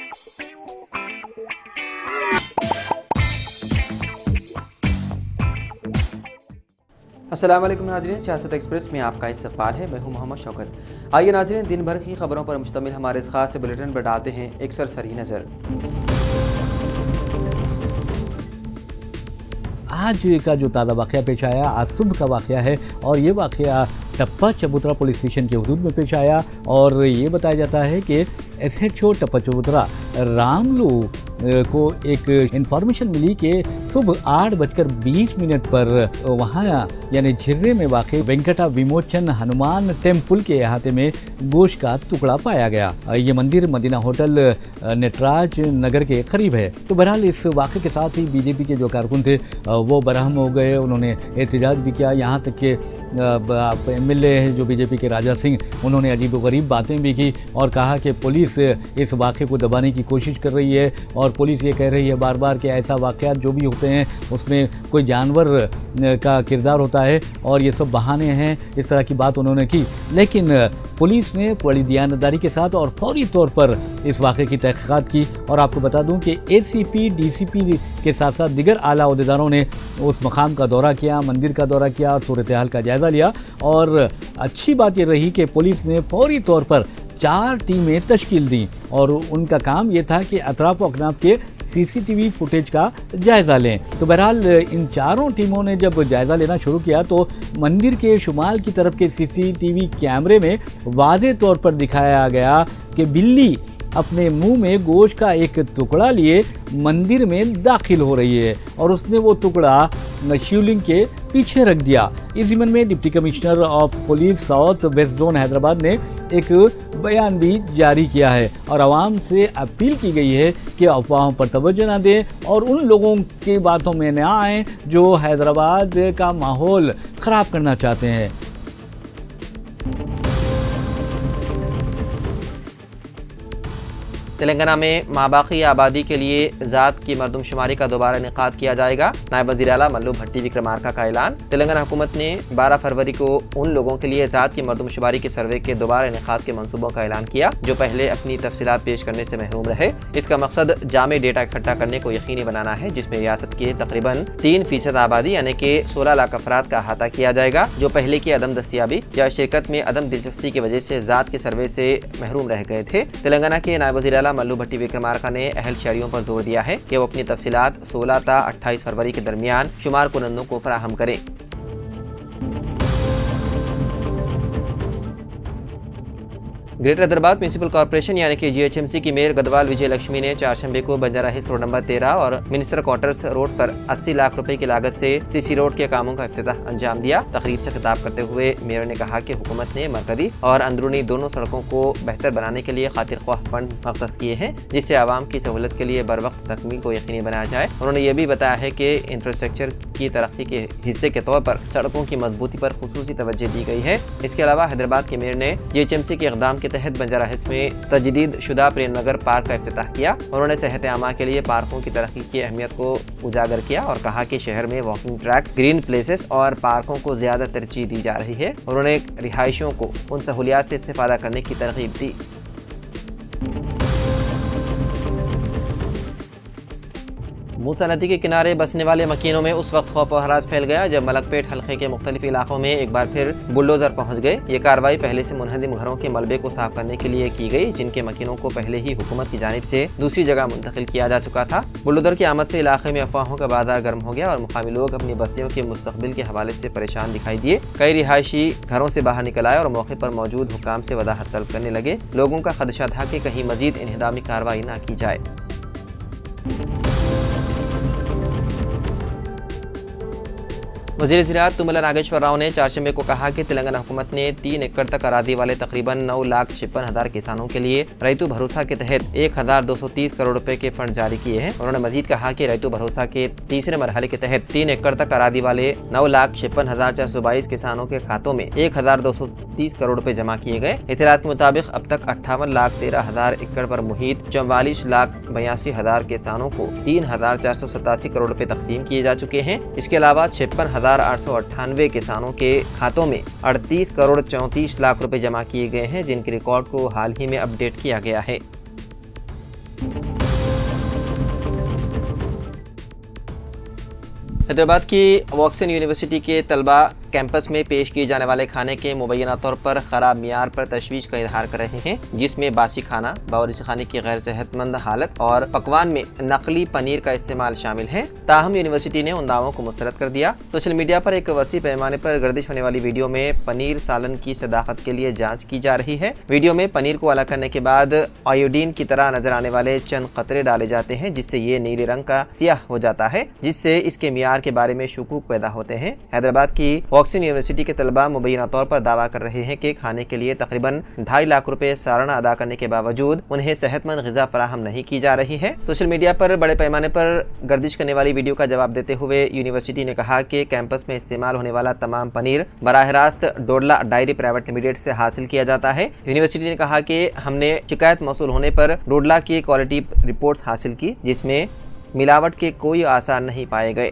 अस्सलाम वालेकुम नाज़रीन, सियासत एक्सप्रेस में आपका इस्तकबाल है। मैं हूं मोहम्मद शौकत। आइए नाज़रीन, दिन भर की खबरों पर मुश्तमिल हमारे इस खास बुलेटिन पर डालते हैं एक सरसरी नज़र। आज का जो ताज़ा वाक़या पेश आया, आज सुबह का वाक़या है और ये वाक़या टप्पा चबूतरा पुलिस स्टेशन के हदूद में पेश आया और ये बताया जाता है कि SHO टप्पा चबूतरा रामलू को एक इन्फॉर्मेशन मिली कि सुबह 8:20 पर वहाँ यानी झिर्रे में वाक़े वेंकटा विमोचन हनुमान टेम्पल के अहाते में गोश्त का टुकड़ा पाया गया। ये मंदिर मदीना होटल नटराज नगर के करीब है। तो बहरहाल इस वाक़े के साथ ही बीजेपी के जो कारकुन थे वो बरहम हो गए, उन्होंने एहतजाज भी किया। यहाँ तक कि MLA जो बीजेपी के राजा सिंह, उन्होंने अजीब व गरीब बातें भी की और कहा कि पुलिस इस वाक़े को दबाने की कोशिश कर रही है और पुलिस ये कह रही है बार बार कि ऐसा वाक़यात जो भी होते हैं उसमें कोई जानवर का किरदार होता है और ये सब बहाने हैं। इस तरह की बात उन्होंने की, लेकिन पुलिस ने बड़ी दयानतदारी के साथ और फौरी तौर पर इस वाक़े की तहक़ीक़ात की। और आपको बता दूं कि ACP DCP के साथ साथ दिगर आला अहदेदारों ने उस मकाम का दौरा किया, मंदिर का दौरा किया और सूरत हाल का जायज़ा लिया। और अच्छी बात ये रही कि पुलिस ने फौरी तौर पर 4 टीमें तश्कील दी और उनका काम ये था कि अतराफ व अकनाफ के CCTV फुटेज का जायज़ा लें। तो बहरहाल इन चारों टीमों ने जब जायज़ा लेना शुरू किया तो मंदिर के शुमाल की तरफ के CCTV कैमरे में वाज़े तौर पर दिखाया गया कि बिल्ली अपने मुंह में गोश्त का एक टुकड़ा लिए मंदिर में दाखिल हो रही है और उसने वो टुकड़ा शिवलिंग के पीछे रख दिया। इस ज़िम्मन में deputy commissioner of police south west zone Hyderabad ने एक बयान भी जारी किया है और आवाम से अपील की गई है कि अफवाहों पर तवज्जो न दें और उन लोगों की बातों में न आएँ जो हैदराबाद का माहौल ख़राब करना चाहते हैं। तेलंगाना में माबाकी आबादी के लिए ज़ात की मरदमशुमारी का दोबारा इनेकाद किया जाएगा। नायब वज़ीर आला मल्लू भट्टी विक्रमार्का का ऐलान। तेलंगाना हुकूमत ने 12 फरवरी को उन लोगों के लिए ज़ात की मरदमशुमारी के सर्वे के दोबारा इनेकाद के मनसूबों का ऐलान किया जो पहले अपनी तफसीलात पेश करने से महरूम रहे। इसका मकसद जामे डेटा इकट्ठा करने को यकीनी बनाना है जिसमें रियासत की तकरीबन 3% आबादी यानी कि 16 लाख अफराद का अहाता किया जाएगा जो पहले की अदम दस्तियाबी या शिरकत में अदम दिलचस्पी की वजह से ज़ात के सर्वे से महरूम रह गए थे। तेलंगाना के नायब वज़ीर आला मल्लू भट्टी विक्रमार्का ने अहल शहरियों पर जोर दिया है कि वो अपनी तफसीलात 16 ता 28 फरवरी के दरमियान शुमार कुनंदों को फराहम करें। ग्रेटर हैदराबाद म्यूनसिपल कॉर्पोरेशन यानी कि GHMC की मेयर गदवाल विजय लक्ष्मी ने चारशंबे को बंजारा हिल्स रोड नंबर 13 और मिनिस्टर क्वार्टर्स रोड पर 80 लाख रुपए की लागत से CC रोड के कामों का इफ्तिताह अंजाम दिया। तकरीब से खिताब करते हुए मेयर ने कहा कि हुकूमत ने मरकजी और अंदरूनी दोनों सड़कों को बेहतर बनाने के लिए खातिर ख्वाह फंड मख्तस किए हैं जिससे आवाम की सहूलत के लिए बर वक्त तकमील को यकीनी बनाया जाए। उन्होंने ये भी बताया है कि इंफ्रास्ट्रक्चर की तरक्की के हिस्से के तौर पर सड़कों की मजबूती पर खुसूसी तवज्जो दी गई है। इसके अलावा हैदराबाद के मेयर ने GHMC के इक़दाम के तहत बंजारा हिल्स में तजदीद शुदा प्रेम नगर पार्क का इफ्तिताह किया। उन्होंने सेहत आमा के लिए पार्कों की तरक्की की अहमियत को उजागर किया और कहा कि शहर में वॉकिंग ट्रैक्स, ग्रीन प्लेसेस और पार्कों को ज्यादा तरजीह दी जा रही है। उन्होंने रिहायशियों को उन सहूलियात से इस्तेफादा करने की तरगीब दी। मूसा नदी के किनारे बसने वाले मकीनों में उस वक्त खौफ और हरास फैल गया जब मलकपेट हल्के के मुख्तलिफ इलाकों में एक बार फिर बुलडोजर पहुंच गए। ये कार्रवाई पहले से मुनहदिम घरों के मलबे को साफ करने के लिए की गई जिनके मकीनों को पहले ही हुकूमत की जानिब से दूसरी जगह मुंतकिल किया जा चुका था। बुलडोजर की आमद से इलाके में अफवाहों का बाजार गर्म हो गया और मुकामी लोग अपनी बस्तियों के मुस्तकबिल के हवाले से परेशान दिखाई दिए। कई रिहायशी घरों से बाहर निकल आए और मौके पर मौजूद हुकाम से वदाहत तलब करने लगे। लोगों का खदशा था कि कहीं मजीद इन्हिदामी कार्रवाई न की जाए। वज़ीर ज़राअत तुम्मला नागेश्वर राव ने चारशंबे को कहा कि तेलंगाना हुकूमत ने 3 एकड़ तक अरादी वाले तकरीबन 9,56,000 किसानों के लिए रैतु भरोसा के तहत 1,230 करोड़ रुपए के फंड जारी किए हैं। उन्होंने मजीद कहा कि रैतु भरोसा के तीसरे मरहले के तहत 3 एकड़ तक अरादी वाले 9,56,422 किसानों के खातों में 1,230 करोड़ रुपए जमा किए गए। इत्तलात के मुताबिक अब तक 58,13,000 एकड़ पर मुहित 44,82,000 किसानों को 3,487 करोड़ रुपए तकसीम किए जा चुके हैं। इसके अलावा 56,898 किसानों के खातों में 38 करोड़ 34 लाख रुपए जमा किए गए हैं जिनके रिकॉर्ड को हाल ही में अपडेट किया गया है। हैदराबाद की वॉक्सन यूनिवर्सिटी के तलबा कैंपस में पेश किए जाने वाले खाने के मुबैना तौर पर ख़राब मियार पर तशवीश का इजहार कर रहे हैं, जिसमें बासी खाना, बावर्ची खाने की गैर सेहतमंद हालत और पकवान में नकली पनीर का इस्तेमाल शामिल है। ताहम यूनिवर्सिटी ने उन दावों को मुस्तरद कर दिया। सोशल मीडिया पर एक वसी पैमाने पर गर्दिश होने वाली वीडियो में पनीर सालन की सदाकत के लिए जाँच की जा रही है। वीडियो में पनीर को अलग करने के बाद आयोडीन की तरह नजर आने वाले चंद कतरे डाले जाते हैं, जिससे ये नीले रंग का सियाह हो जाता है, जिससे इसके मियार के बारे में शुकूक पैदा होते हैं। हैदराबाद की वॉक्सन यूनिवर्सिटी के तलबा मुबैना तौर पर दावा कर रहे हैं कि खाने के लिए तकरीबन 2.5 लाख रुपए सालाना अदा करने के बावजूद उन्हें सेहतमंद ग़िज़ा फराहम नहीं की जा रही है। सोशल मीडिया पर बड़े पैमाने पर गर्दिश करने वाली वीडियो का जवाब देते हुए यूनिवर्सिटी ने कहा कि कैंपस में इस्तेमाल होने वाला तमाम पनीर बराह रास्त डोडला डायरी प्राइवेट लिमिटेड से हासिल किया जाता है। यूनिवर्सिटी ने कहा कि हमने शिकायत मौसूल होने पर डोडला की क्वालिटी रिपोर्ट्स हासिल की, जिसमें मिलावट के कोई आसार नहीं पाए गए।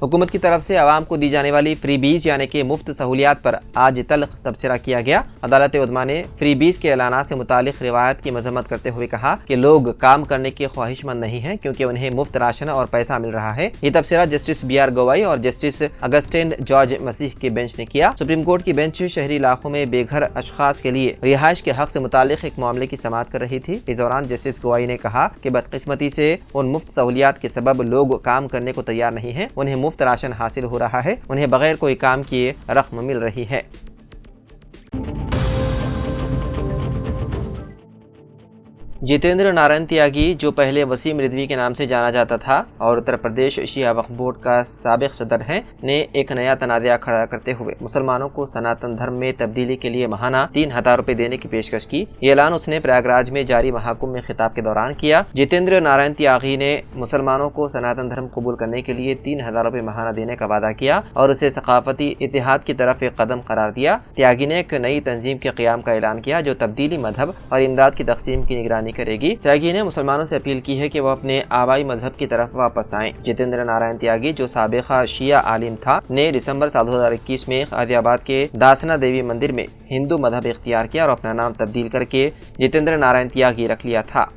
हुकूमत की तरफ से आवाम को दी जाने वाली फ्री बीज यानी कि मुफ्त सहूलियात पर आज तल्ख तबसरा किया गया। अदालत उज़्मा ने फ्री बीज के ऐलानात से मुतालिक रिवायत की मजम्मत करते हुए कहा कि लोग काम करने के ख्वाहिशमंद नहीं हैं, क्योंकि उन्हें मुफ्त राशन और पैसा मिल रहा है। ये तबसरा जस्टिस BR गवाई और जस्टिस अगस्टिन जॉर्ज मसीह की बेंच ने किया। सुप्रीम कोर्ट की बेंच शहरी इलाकों में बेघर अशखास के लिए रिहाइश के हक से मुतालिक एक मामले की समाअत कर रही थी। इस दौरान जस्टिस गवाई ने कहा कि बदकिस्मती से उन मुफ्त सहूलियात के सबब लोग काम करने को तैयार नहीं है। उन्हें मुफ्त राशन हासिल हो रहा है, उन्हें बगैर कोई काम किए रकम मिल रही है। जितेंद्र नारायण त्यागी, जो पहले वसीम रिजवी के नाम से जाना जाता था और उत्तर प्रदेश शिया वक्फ बोर्ड का साबिक सदर है, ने एक नया तनाज़ा खड़ा करते हुए मुसलमानों को सनातन धर्म में तब्दीली के लिए माहाना 3,000 रुपए देने की पेशकश की। ये ऐलान उसने प्रयागराज में जारी महाकुंभ में खिताब के दौरान किया। जितेंद्र नारायण त्यागी ने मुसलमानों को सनातन धर्म कबूल करने के लिए 3,000 रुपए माहाना देने का वादा किया और उसे सकाफती इतिहाद की तरफ एक कदम करार दिया। त्यागी ने एक नई तंजीम के क़याम का ऐलान किया जो तब्दीली मजहब और इमदाद की तकसीम की निगरानी करेगी। त्यागी ने मुसलमानों से अपील की है कि वह अपने आबाई मजहब की तरफ वापस आएं। जितेंद्र नारायण त्यागी, जो साबिका शिया आलिम था, ने दिसंबर साल 2021 में गाजियाबाद के दासना देवी मंदिर में हिंदू मजहब इख्तियार किया और अपना नाम तब्दील करके जितेंद्र नारायण त्यागी रख लिया था।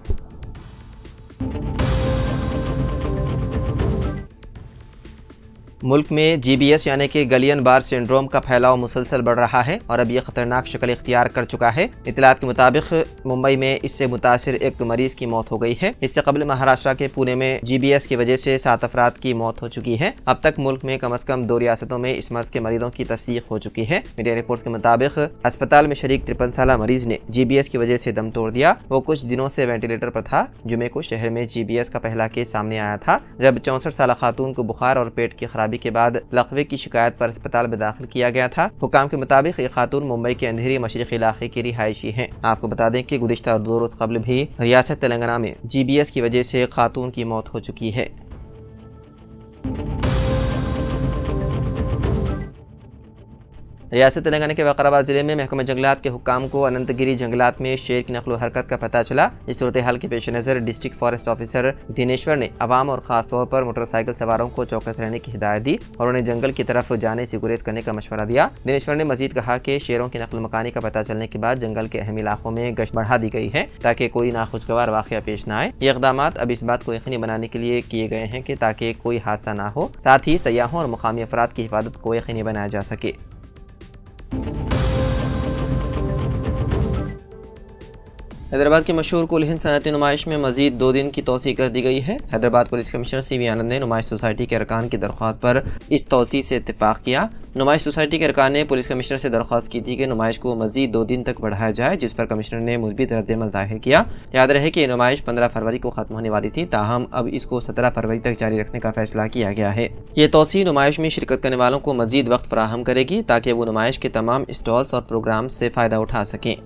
मुल्क में GBS यानी कि गलियन बार सिंड्रोम का फैलाव मुसलसल बढ़ रहा है और अब यह खतरनाक शक्ल इख्तियार कर चुका है। इत्तलात के मुताबिक मुंबई में इससे मुतासिर एक मरीज की मौत हो गई है। इससे कबल महाराष्ट्र के पुणे में GBS की वजह से 7 अफराद की मौत हो चुकी है। अब तक मुल्क में कम अज कम 2 रियासतों में इस मर्ज के मरीजों की तस्दीक हो चुकी है। मीडिया रिपोर्ट्स के मुताबिक अस्पताल में शरीक 53 साला मरीज ने GBS की वजह से दम तोड़ दिया। वो कुछ दिनों से वेंटिलेटर पर था। जुमे को शहर में GBS का पहला केस सामने आया था, जब 64 साला खातून को बुखार और पेट की खराबी के बाद लकवे की शिकायत पर अस्पताल में दाखिल किया गया था। हुकाम के मुताबिक ये खातून मुंबई के अंधेरी मशरिकी इलाके की रिहायशी हैं। आपको बता दें कि गुज़िश्ता 2 रोज कबल भी रियासत तेलंगाना में GBS की वजह से खातून की मौत हो चुकी है। रियासत तेलंगाना के वकाराबाद जिले में महकमा जंगलात के हुक्काम को अनंतगिरी जंगलात में शेर की नकलो हरकत का पता चला। इस सूरत हाल के पेश नज़र डिस्ट्रिक्ट फॉरेस्ट ऑफिसर दिनेश्वर ने अवाम और ख़ास तौर पर मोटरसाइकिल सवारों को चौकस रहने की हिदायत दी और उन्हें जंगल की तरफ जाने से गुरेज करने का मशवरा दिया। दिनेश्वर ने मजीद कहा कि शेरों की नकल मकानी का पता चलने के बाद जंगल के अहम इलाकों में गश्त बढ़ा दी गई है ताकि कोई नाखुशगवार वाक़या पेश न आए। ये इक़दाम अब इस बात को यकीनी बनाने के लिए किए गए हैं कि ताकि कोई हादसा ना हो, साथ ही सयाहों और मुकामी अफराद की हिफाजत को यकीनी बनाया जा सके। हैदराबाद की मशहूर कुल हिंद सनअती नुमाइश में मजीद 2 दिन की तोसी कर दी गई है। हैदराबाद पुलिस कमिश्नर CV आनंद ने नुमाइश सोसाइटी के अरकान की दरख्वास्त पर इस तोसी से इत्तेफाक किया। नुमाइश सोसाइटी के अरकान ने पुलिस कमिश्नर से दरख्वास्त की थी कि नुमाइश को मजीद 2 दिन तक बढ़ाया जाए, जिस पर कमिश्नर ने मुस्बित रद्दअमल जाहिर किया। याद रहे कि नुमाइश 15 फरवरी को ख़त्म होने वाली थी, ताहम अब इसको 17 फरवरी तक जारी रखने का फैसला किया गया है। ये तोसी नुमाइश में शिरकत करने वालों को मजीद वक्त फराहम करेगी ताकि वो नुमाइश के तमाम स्टॉल्स और प्रोग्राम से फ़ायदा उठा सकें।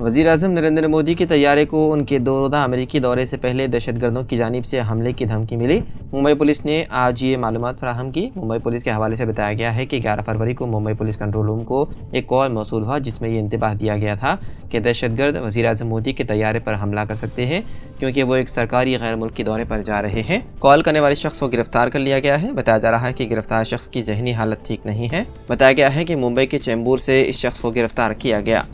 वज़ीर-ए-आज़म नरेंद्र मोदी के तैयारे को उनके 2 रोज़ा अमेरिकी दौरे से पहले दहशतगर्दों की जानिब से हमले की धमकी मिली। मुंबई पुलिस ने आज ये मालूमात फराहम की। मुंबई पुलिस के हवाले से बताया गया है कि 11 फरवरी को मुंबई पुलिस कंट्रोल रूम को एक कॉल मौसूल हुआ जिसमें ये इंतबाह दिया गया था कि दहशतगर्द वज़ीर-ए-आज़म मोदी के तैयारे पर हमला कर सकते हैं क्योंकि वो एक सरकारी गैर मुल्की दौरे पर जा रहे हैं। कॉल करने वाले शख्स को गिरफ्तार कर लिया गया है। बताया जा रहा है कि गिरफ्तार शख्स की जहनी हालत ठीक नहीं है। बताया गया है कि मुंबई के चैम्बूर से इस शख्स को गिरफ्तार किया गया।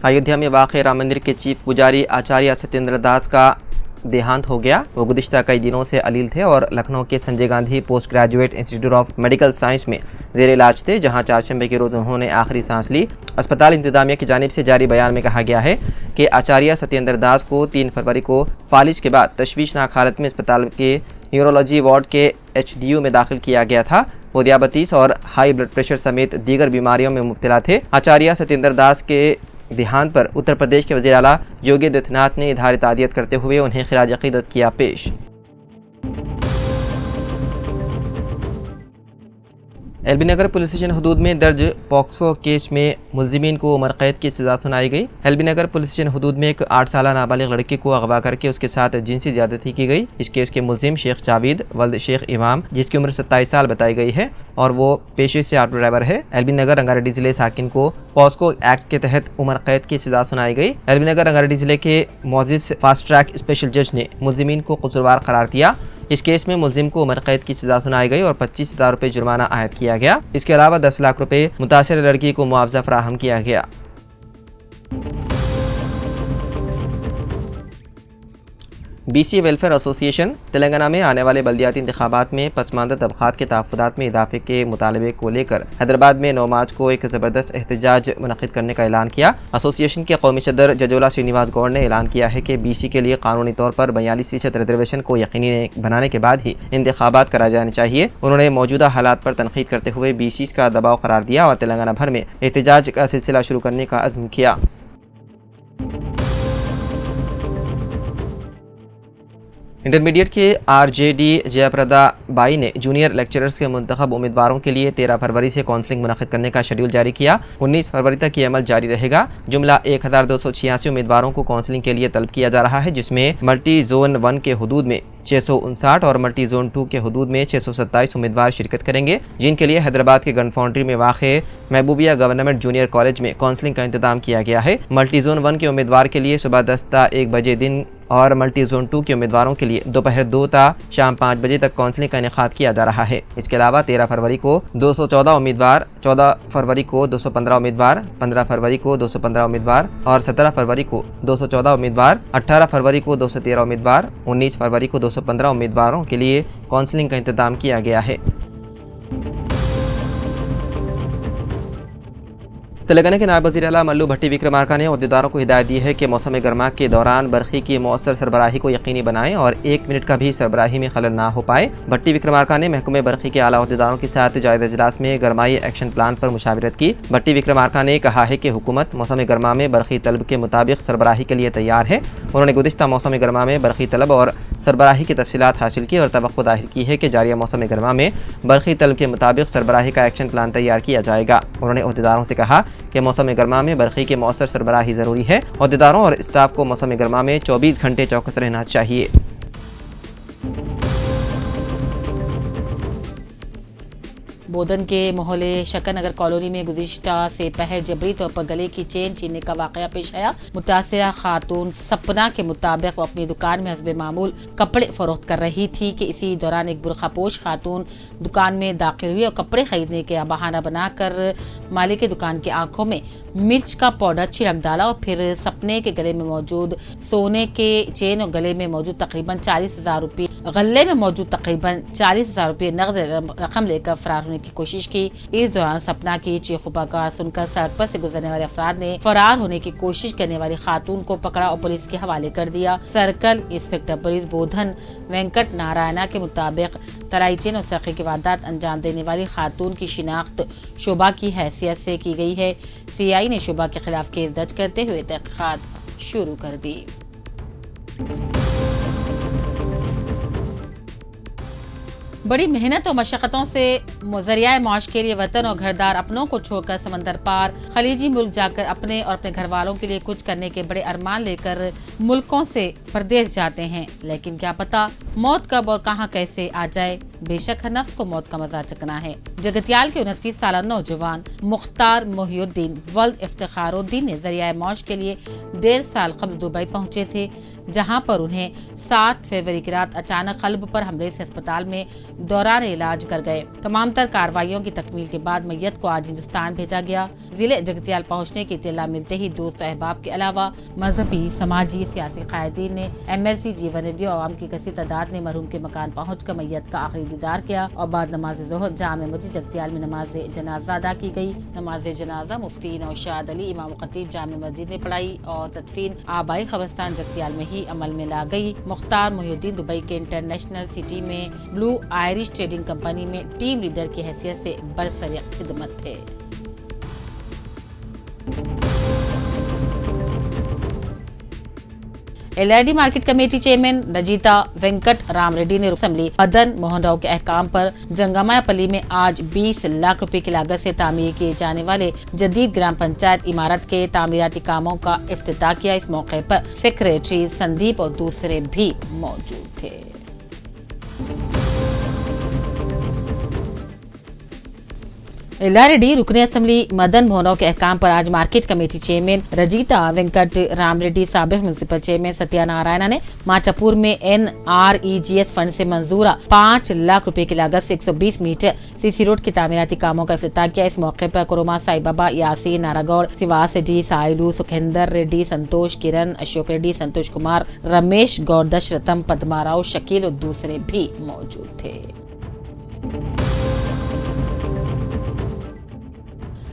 अयोध्या में वाक़ राम मंदिर के चीफ पुजारी आचार्य सत्येंद्र दास का देहांत हो गया। वो गुज़िश्ता कई दिनों से अलील थे और लखनऊ के Sanjay Gandhi post graduate institute of medical science में ज़ेर इलाज थे, जहां 4 शंबे के रोज़ उन्होंने आखिरी सांस ली। अस्पताल इंतजामिया की जानिब से जारी बयान में कहा गया है कि आचार्य सत्येंद्र दास को 3 फरवरी को फालिज के बाद तशवीशनाक हालत में अस्पताल के न्यूरोलॉजी वार्ड के HDU में दाखिल किया गया था। वो दियाबतीस और हाई ब्लड प्रेशर समेत दीगर बीमारियों में मुब्तला थे। आचार्य सत्येंद्र दास के देहांत पर उत्तर प्रदेश के वज़ीर आला योगी आदित्यनाथ ने इज़हार ताज़ियत करते हुए उन्हें खिराज अक़ीदत किया पेश। एलबी नगर पुलिस स्टेशन हदूद में दर्ज पॉक्सो केस में मुलजिमीन को उम्र कैद की सज़ा सुनाई गई। एलबी नगर पुलिस स्टेशन हदूद में एक 8 साल नाबालिग लड़की को अगवा करके उसके साथ जिनसी ज़्यादती की गई। इस केस के मुलजिम शेख जावेद वल्द शेख इमाम, जिसकी उम्र 27 साल बताई गई है और वो पेशे से ऑटो ड्राइवर है, एलबी नगर रंगारेड्डी जिले साकिन को पॉक्सो एक्ट के तहत उम्र कैद की सज़ा सुनाई गई। एलबी नगर रंगारेड्डी जिले के मौजिज़ फास्ट ट्रैक स्पेशल जज ने मुलजिमीन को कसूरवार करार दिया। इस केस में मुलजिम को उम्र कैद की सज़ा सुनाई गई और 25,000 रुपये जुर्माना आयद किया गया। इसके अलावा 10 लाख रुपये मुतासिर लड़की को मुआवजा फराहम किया गया। BC वेलफेयर एसोसिएशन तेलंगाना में आने वाले बल्दियाती इंतखाबात में पसमानदा तबक़ात के तहफ़्फ़ुज़ात में इजाफे के मुतालबे को लेकर हैदराबाद में 9 मार्च को एक ज़बरदस्त एहतजाज मुनक़िद करने का ऐलान किया। एसोसिएशन के कौमी सदर जजोला श्रीनिवास गौड़ ने ऐलान किया है कि BC के लिए कानूनी तौर पर 42% रिजर्वेशन को यकीनी बनाने के बाद ही इंतखाबात कराए जाने चाहिए। उन्होंने मौजूदा हालात पर तनक़ीद करते हुए BCs का दबाव करार दिया और तेलंगाना भर में एहतजाज का सिलसिला शुरू करने का अज़्म किया। इंटरमीडिएट के RJD जयप्रदा बाई ने जूनियर लेक्चरर्स के मुंतखब उम्मीदवारों के लिए 13 फरवरी से काउंसलिंग मुनक़िद करने का शेड्यूल जारी किया। 19 फरवरी तक ये अमल जारी रहेगा। जुमला 1286 उम्मीदवारों को काउंसलिंग के लिए तलब किया जा रहा है, जिसमें मल्टी जोन 1 के हदूद में 659 और मल्टी जोन 2 के हदूद में 627 उम्मीदवार शिरकत करेंगे, जिनके लिए हैदराबाद के गन फाउंड्री में वाक़े महबूबिया गवर्नमेंट जूनियर कॉलेज में काउंसलिंग का इंतजाम किया गया है। मल्टी जोन 1 के उम्मीदवार के लिए सुबह 10 ता 1 बजे दिन और मल्टी जोन 2 के उम्मीदवारों के लिए दोपहर 2 ता शाम 5 बजे तक काउंसलिंग का इनेकाद किया जा रहा है। इसके अलावा 13 फरवरी को 214 उम्मीदवार, 14 फरवरी को 215 उम्मीदवार, 15 फरवरी को 215 उम्मीदवार और 17 फरवरी को 214 उम्मीदवार, 18 फरवरी को 213 उम्मीदवार, 19 फरवरी को 215 उम्मीदवारों के लिए काउंसलिंग का इंतजाम किया गया है। तेलंगाना के नायब वज़ीर आला मल्लू भट्टी विक्रमार्का ने अहदेदारों को हिदायत दी है कि मौसम गर्मा के दौरान बरक़ी की मौसर सरबराही को यकीनी बनाएं और 1 मिनट का भी सरबराही में खलल ना हो पाए। भट्टी विक्रमार्का ने महकमे बरक़ी के आला अहदेदारों के साथ जायज़ा इजलास में गरमाई एक्शन प्लान पर मुशावरत की। भट्टी विक्रमार्का ने कहा है कि हुकूमत मौसम गर्मा में बरक़ी तलब के मुताबिक सरबराही के लिए तैयार है। उन्होंने गुज़िश्ता मौसम गर्मा में बरक़ी तलब और सरबराही की तफसीलात हासिल की और तवक्को ज़ाहिर की है कि जारिया मौसम गर्मा में बरक़ी तलब के मुताबिक सरबराही का एक्शन प्लान तैयार किया जाएगा। उन्होंने अहदेदारों से कहा कि मौसम गर्मा में बरक़ी के मौसर सरबराही ज़रूरी है। अहदेदारों और स्टाफ को मौसम गर्मा में 24 घंटे चौकस रहना चाहिए। बोधन के मोहल्ले शकरनगर कॉलोनी में गुज़िश्ता से पहर जबरी तौर पर गले की चेन छीनने का वाक़या पेश आया। मुतासिरा खातून सपना के मुताबिक वो अपनी दुकान में हस्बे मामूल कपड़े फरोख्त कर रही थी कि इसी दौरान एक बुरखापोश खातून दुकान में दाखिल हुई और कपड़े खरीदने के बहाना बनाकर मालिक की दुकान की आंखों में मिर्च का पाउडर छिड़क डाला और फिर सपने के गले में मौजूद सोने के चेन और गले में मौजूद तकरीबन 40,000 रुपये गले में मौजूद तकरीबन 40,000 रुपये नकद रकम लेकर फरार होने की कोशिश की। इस दौरान सपना की चीख पुकार सुनकर सड़क पर से गुजरने वाले अफराद ने फरार होने की कोशिश करने वाली खातून को पकड़ा और पुलिस के हवाले कर दिया। सर्कल इंस्पेक्टर पुलिस बोधन वेंकट नारायणा के मुताबिक तराई चेन और सरक़े की वारदात अंजाम देने वाली खातून की शिनाख्त शोभा की हैसियत से की गई है। CI ने शोभा के खिलाफ केस दर्ज करते हुए तहक़ीक़ात शुरू कर दी। बड़ी मेहनत और मशक्क़तों से ज़रिया मौश के लिए वतन और घरदार अपनों को छोड़कर समंदर पार खलीजी मुल्क जाकर अपने और अपने घर वालों के लिए कुछ करने के बड़े अरमान लेकर मुल्कों से परदेश जाते हैं, लेकिन क्या पता मौत कब और कहां कैसे आ जाए। बेशक हर नफ्स को मौत का मजा चखना है। जगतियाल के 29 साल नौजवान मुख्तार मोहिउद्दीन वल्द इफ्तिखारुद्दीन ने ज़रिया मौश के लिए 1.5 साल कबल दुबई पहुंचे थे, जहां पर उन्हें 7 फरवरी की रात अचानक कल्ब पर हमले से अस्पताल में दौरान इलाज कर गए। तमाम तर कार्रवाइयों की तकमील के बाद मैयत को आज हिंदुस्तान भेजा गया। जिले जगतियाल पहुंचने की इत्तला मिलते ही दोस्त अहबाब के अलावा मजहबी, समाजी, सियासी कायदीन ने MLC जीवन रेड्डी और आवाम की कसी तादाद ने मरहूम के मकान पहुंचकर मैयत का आखिरी दीदार किया और बाद नमाज ज़ोहर जामे मस्जिद जगतियाल में नमाज जनाजा अदा की गई। नमाज जनाजा मुफ्ती नौशाद अली इमाम खतीब जामे मस्जिद ने पढ़ाई और तदफीन आबाई कब्रिस्तान जगतियाल में ही अमल में ला गई। मुख्तार मोहिउद्दीन दुबई के इंटरनेशनल सिटी में ब्लू आयरिश ट्रेडिंग कंपनी में टीम लीडर की हैसियत से बरसर खिदमत थे। LID market committee chairman Rajitha Venkat Ram Reddy ने असेंबली मदन मोहन राव के अहकाम पर जंगमायापल्ली में आज 20 लाख रुपए की लागत से तामीर किए जाने वाले जदीद ग्राम पंचायत इमारत के तामीराती कामों का इफ्तिताह किया। इस मौके पर सेक्रेटरी संदीप और दूसरे भी मौजूद थे। LID रुकने असेंबली मदन मोहन राव के अहकाम पर आज market committee chairman Rajitha Venkat Ram Reddy, साबिक म्युनिसिपल चेयरमैन सत्यानारायण ने माचापुर में NREGS फंड से मंजूरा 5 लाख रुपए की लागत से 120 मीटर CC रोड की तामीराती कामों का इफ्तिताह किया। इस मौके पर कोरोमा साई बाबा, यासीन नारागौड़, सिवास रेड्डी, साइलू, सुखेंदर रेड्डी, संतोष, किरण, अशोक रेड्डी, संतोष कुमार, रमेश गौड़, दशरथम, पद्माराव, शकील और दूसरे भी मौजूद थे।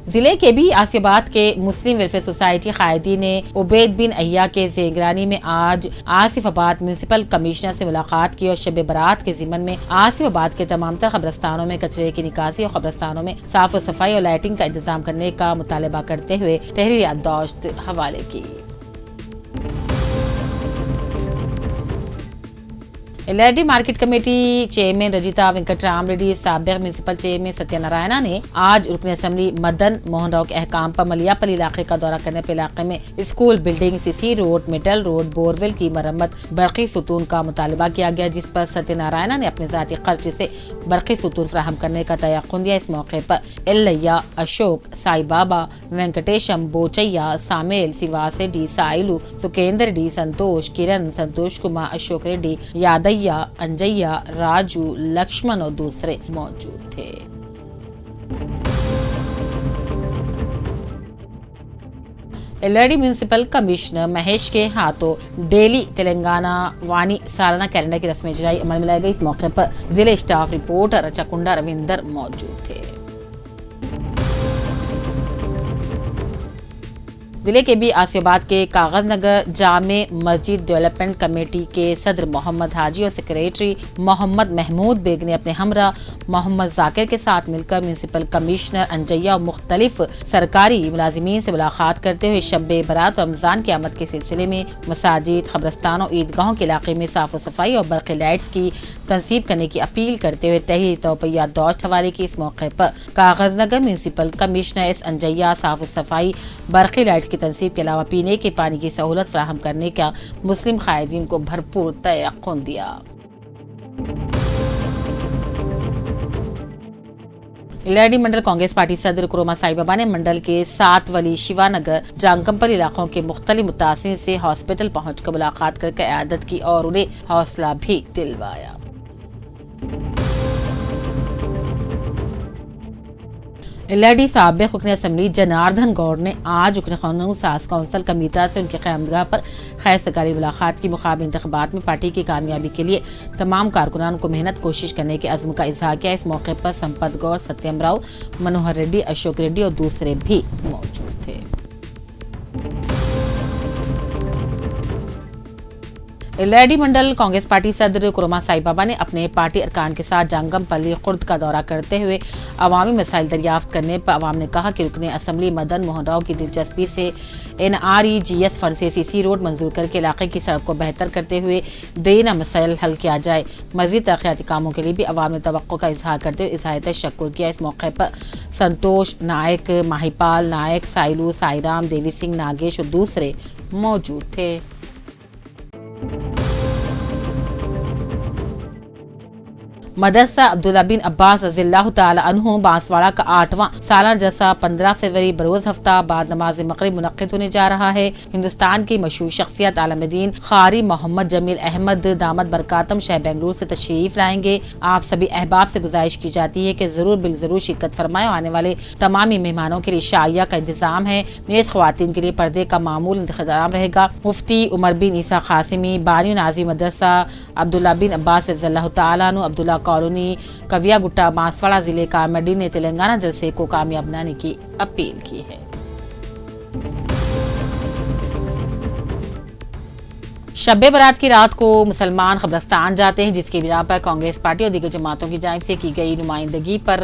जिले के भी आसियाबाद के मुस्लिम वेलफेयर सोसाइटी कायदी ने उबैद बिन अय्या के ज़ेगरानी में आज आसिफाबाद म्युनिसिपल कमिश्नर से मुलाकात की और शब बारात के ज़िमन में आसिफाबाद के तमाम तर कब्रिस्तानों में कचरे की निकासी और कब्रिस्तानों में साफ और सफाई और लाइटिंग का इंतजाम करने का मुतालबा करते हुए तहरीर याददाश्त हवाले की। LID market committee chairman Rajitha Venkatram Reddy, साबिक म्युनिसिपल चेयरमैन सत्यानारायण ने आज रुकन असेंबली मदन मोहन राव के अहकाम पर मलियापल्ली इलाके का दौरा करने पर इलाके में school building, CC road, metal road, borewell की मरम्मत, बरकी सुतून का मुतालबा किया गया, जिस पर सत्यानारायण ने अपने ज़ाती खर्च से बरकी सुतून फराहम करने का तयक्कुन दिया। इस मौके पर एल्लैया, अशोक, साई बाबा, वेंकटेशम, बोचैया, सामेल, सिवास रेड्डी, साइलू, सुकेंद्र रेड्डी, संतोष, किरण, संतोष कुमार, अशोक रेड्डी, यादव, अंजैया, राजू, लक्ष्मण और दूसरे मौजूद थे। LID म्युनिसिपल कमिश्नर महेश के हाथों डेली तेलंगाना वानी सालाना कैलेंडर की रस्में इजराई अमल में लाई गई। इस मौके पर जिले स्टाफ रिपोर्टर चकुंडा रविंदर मौजूद थे। जिले के भी आसियाबाद के कागज नगर जामे मस्जिद डेवलपमेंट कमेटी के सदर मोहम्मद हाजी और सेक्रेटरी मोहम्मद महमूद बेग ने अपने हमरा मोहम्मद जाकिर के साथ मिलकर म्युनिसिपल कमिश्नर अंजैया और मुख्तलिफ सरकारी मुलाजिमीन से मुलाकात करते हुए शब बारात और रमजान की आमद के सिलसिले में मसाजिद, खबरस्तानों, ईदगाहों के इलाके में साफ और सफाई और बरक़ी लाइट्स की तनसीब करने की अपील करते हुए तहरीर तौर पर याददाश्त हवाले की। इस मौके पर कागज नगर म्युनिसिपल कमिश्नर S अंजैया साफ और सफाई, बरक़ी लाइट्स की तनसीब के अलावा पीने के पानी की सहूलत फराहम करने का मुस्लिम कायदीन को भरपूर तयक्कुन दिया। LID मंडल कांग्रेस पार्टी सदर कुरोमा साई बाबा ने मंडल के 7 वली शिवानगर, जांगमपल इलाकों के मुख्तलिफ मुतासिर से हॉस्पिटल पहुंचकर मुलाकात करके इयादत की और उन्हें हौसला भी दिलवाया। LID साबिक रुकन असेंबली जनार्दन गौड़ ने आज रुकन कानून साज कौंसिल कमीता से उनकी क़यामतगाह पर खैर सगारी मुलाकात की। मुकाबले इंतखाबात में पार्टी की कामयाबी के लिए तमाम कारकुनान को मेहनत कोशिश करने के अज़्म का इजहार किया। इस मौके पर संपत गौड़, सत्यम राव, मनोहर रेड्डी, अशोक रेड्डी और दूसरे भी मौजूद थे। लेडी मंडल कांग्रेस पार्टी सदर कुरमा साई बाबा ने अपने पार्टी अरकान के साथ जंगम पल्ली खुर्द का दौरा करते हुए अवामी मसाइल दरियाफ्त करने पर अवाम ने कहा कि रुकने असम्बली मदन मोहन राव की दिलचस्पी से NREGS फंड से CC रोड मंजूर करके इलाके की सड़क को बेहतर करते हुए देना मसाइल हल किया जाए। मजीद तरक्याती कामों के लिए भी अवाम ने तवक्को का इजहार करते हुए इजहार तशक्कुर किया। इस मौके पर संतोष नायक, माहिपाल नायक, साइलू, साईराम, देवी सिंह, नागेश और दूसरे मौजूद थे। मदरसा अब्दुल्ला बिन अब्बास रज़ियल्लाहु ताला अन्हु बांसवाड़ा का 8वां सालाना जलसा 15 फरवरी बरोज हफ्ता बाद नमाज मगरिब मुनक्किद होने जा रहा है। हिंदुस्तान की मशहूर शख्सियत आलमदीन क़ारी मोहम्मद जमील अहमद दामद बरकातम शहर बेंगलुरु से तशरीफ लाएंगे। आप सभी अहबाब से गुजारिश की जाती है कि जरूर बिल जरूर शिरकत फरमाएं। आने वाले तमामी मेहमानों के लिए शाइया का इंतजाम है। नेज़ ख़वातीन के लिए पर्दे का मामूल इंतज़ाम रहेगा। मुफ्ती उमर बिन ईसा क़ासिमी, बानी नाज़ी मदरसा अब्दुल्ला बिन अब्बास रज़ियल्लाहु ताला अन्हु अब्दुल्ला कॉलोनी कविया गुट्टा बांसवाड़ा जिले कामडी ने तेलंगाना जलसे को कामयाब बनाने की अपील की है। शब-ए बारात की रात को मुसलमान कब्रिस्तान जाते हैं, जिसकी बिना पर कांग्रेस पार्टी और दीगर जमातों की जानिब से की गई नुमाइंदगी पर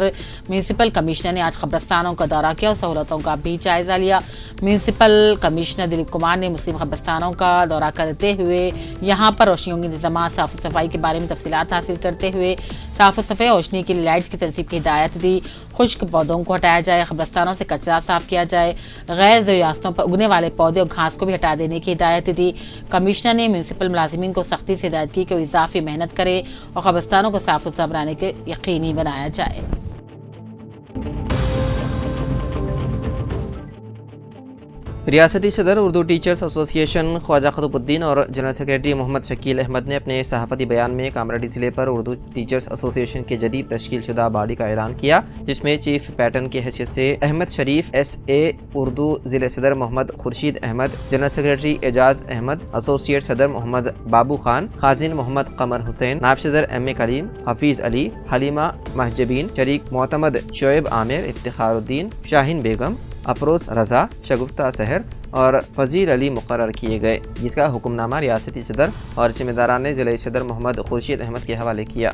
म्यूनसिपल कमिश्नर ने आज कब्रिस्तानों का दौरा किया और सहूलतों का भी जायजा लिया। म्यूनसिपल कमिश्नर दिलीप कुमार ने मुस्लिम कब्रिस्तानों का दौरा करते हुए यहाँ पर रोशनियों के इंतजाम, साफ सफाई के बारे में तफसीलात हासिल करते हुए साफ सफाई रोशनी के लिए लाइट्स की तनसीब की हिदायत दी। खुश्क पौधों को हटाया जाए, कब्रिस्तानों से कचरा साफ किया जाए, गैर ज़रूरी रास्तों पर उगने वाले पौधे और घास को भी हटा देने की हिदायत दी। कमिश्नर ने म्यूनसिपल मुलाजिमीन को सख्ती से हिदायत की कि वो इजाफी मेहनत करे और कब्रिस्तानों को साफ सुथरा बनाने के यकीनी बनाया जाए। रियासती सदर उर्दू टीचर्स एसोसिएशन ख्वाजा क़ुतुबुद्दीन और जनरल सेक्रेटरी मोहम्मद शकील अहमद ने अपने सहाफ़ती बयान में कामराडी ज़िले पर उर्दू टीचर्स एसोसिएशन के जदीद तश्कील शुदा बॉडी का ऐलान किया, जिसमें चीफ पैटर्न की हैसियत से अहमद शरीफ SA उर्दू, ज़िले सदर Mohammad Khurshid Ahmad, general secretary Ejaz Ahmad, associate सदर मोहम्मद बाबू खान, खाजिन मोहम्मद कमर हुसैन, नायब सदर MA करीम, हफीज़ अली, हलीमा महजबीन, शरीक मोतमद शोएब आमिर, इफ्तिखारुद्दीन, शाहीन बेगम, अफरोज़ रज़ा, शगुफ्ता सहर और फजील अली मुकर्रर किए गए, जिसका हुक्मनामा रियासती सदर और जिम्मेदारान ने ज़िले सदर मोहम्मद खुर्शीद अहमद के हवाले किया।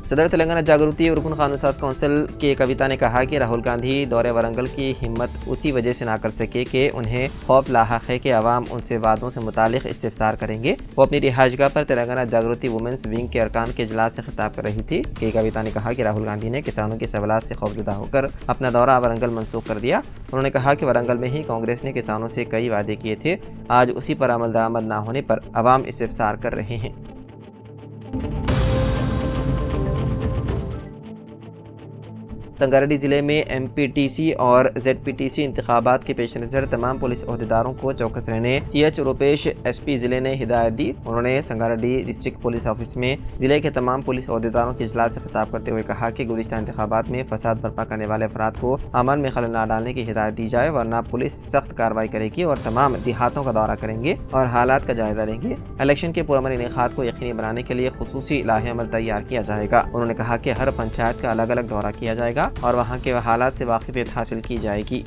सदर तेलंगाना जागृति और रुकन कानून साज कौंसिल के कविता ने कहा कि राहुल गांधी दौरे वरंगल की हिम्मत उसी वजह से ना कर सके कि उन्हें खौफ लाहक है कि अवाम उनसे वादों से मुतालिक इस्तिफसार करेंगे। वो अपनी रिहाइशगाह पर तेलंगाना जागृति वुमेंस विंग के अरकान के इजलास से खिताब कर रही थी कि कविता ने कहा कि राहुल गांधी ने किसानों के सवालात से खौफजदा होकर अपना दौरा वरंगल मनसूख कर दिया। उन्होंने कहा कि वरंगल में ही कांग्रेस ने किसानों से कई वादे किए थे, आज उसी पर अमल दरामद ना होने पर अवाम इस्तिफसार कर रहे हैं। संगारेड्डी ज़िले में MPTC और ZPTC इंतखाबात के पेश नज़र तमाम पुलिस अहदेदारों को चौकस रहने CH रूपेश SP ज़िले ने हिदायत दी। उन्होंने संगारेड्डी डिस्ट्रिक्ट पुलिस ऑफिस में ज़िले के तमाम पुलिस अहदेदारों के इजलास से खिताब करते हुए कहा कि गुज़िश्ता इंतखाबात में फसाद बर्पा करने वाले अफराद को अमन में खलल न डालने की हिदायत दी जाए, वरना पुलिस सख्त कार्रवाई करेगी और तमाम देहातों का दौरा करेंगे और हालात का जायजा लेंगे। इलेक्शन के पुरअमन इनेकाद को यकीनी बनाने के लिए खुसूसी लाहे-अमल तैयार किया जाएगा। उन्होंने कहा कि हर पंचायत का अलग अलग दौरा किया जाएगा और वहाँ के हालात से वाकिफियत हासिल की जाएगी।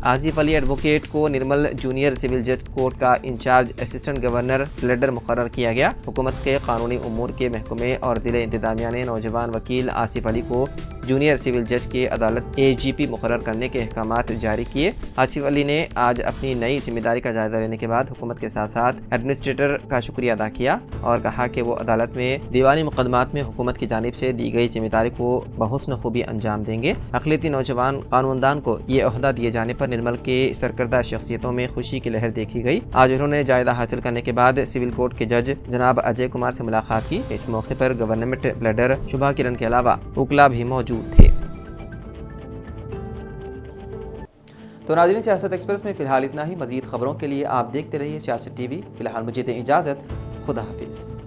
आसिफ अली एडवोकेट को निर्मल जूनियर सिविल जज कोर्ट का इंचार्ज असिस्टेंट गवर्नर लेडर मुकर्रर किया गया। हुकूमत के कानूनी उमूर के महकमे और ज़िले इंतजामिया ने नौजवान वकील आसिफ अली को जूनियर सिविल जज की अदालत AGP मुकर्रर करने के अहकामात जारी किए। आसिफ अली ने आज अपनी नई जिम्मेदारी का जायजा लेने के बाद हुकूमत के साथ साथ एडमिनिस्ट्रेटर का शुक्रिया अदा किया और कहा कि वो अदालत में दीवानी मुकदमात में हुकूमत की जानिब से दी गई जिम्मेदारी को बहुस्न खूबी अंजाम देंगे। अक़लियती नौजवान कानूनदान को ये ओहदा दिए जाने पर निर्मल के सरकर्दा शख्सियतों में खुशी की लहर देखी गई। आज उन्होंने जायजा हासिल करने के बाद सिविल कोर्ट के जज जनाब अजय कुमार से मुलाकात की। इस मौके पर गवर्नमेंट ब्लेडर शुभा किरण के अलावा उकला भी मौजूद थे। तो नाज़रीन, सियासत एक्सप्रेस में फ़िलहाल इतना ही। मज़ीद खबरों के लिए आप देखते रहिए सियासत TV। फ़िलहाल मुझे दें इजाज़त। खुदा हाफिज़।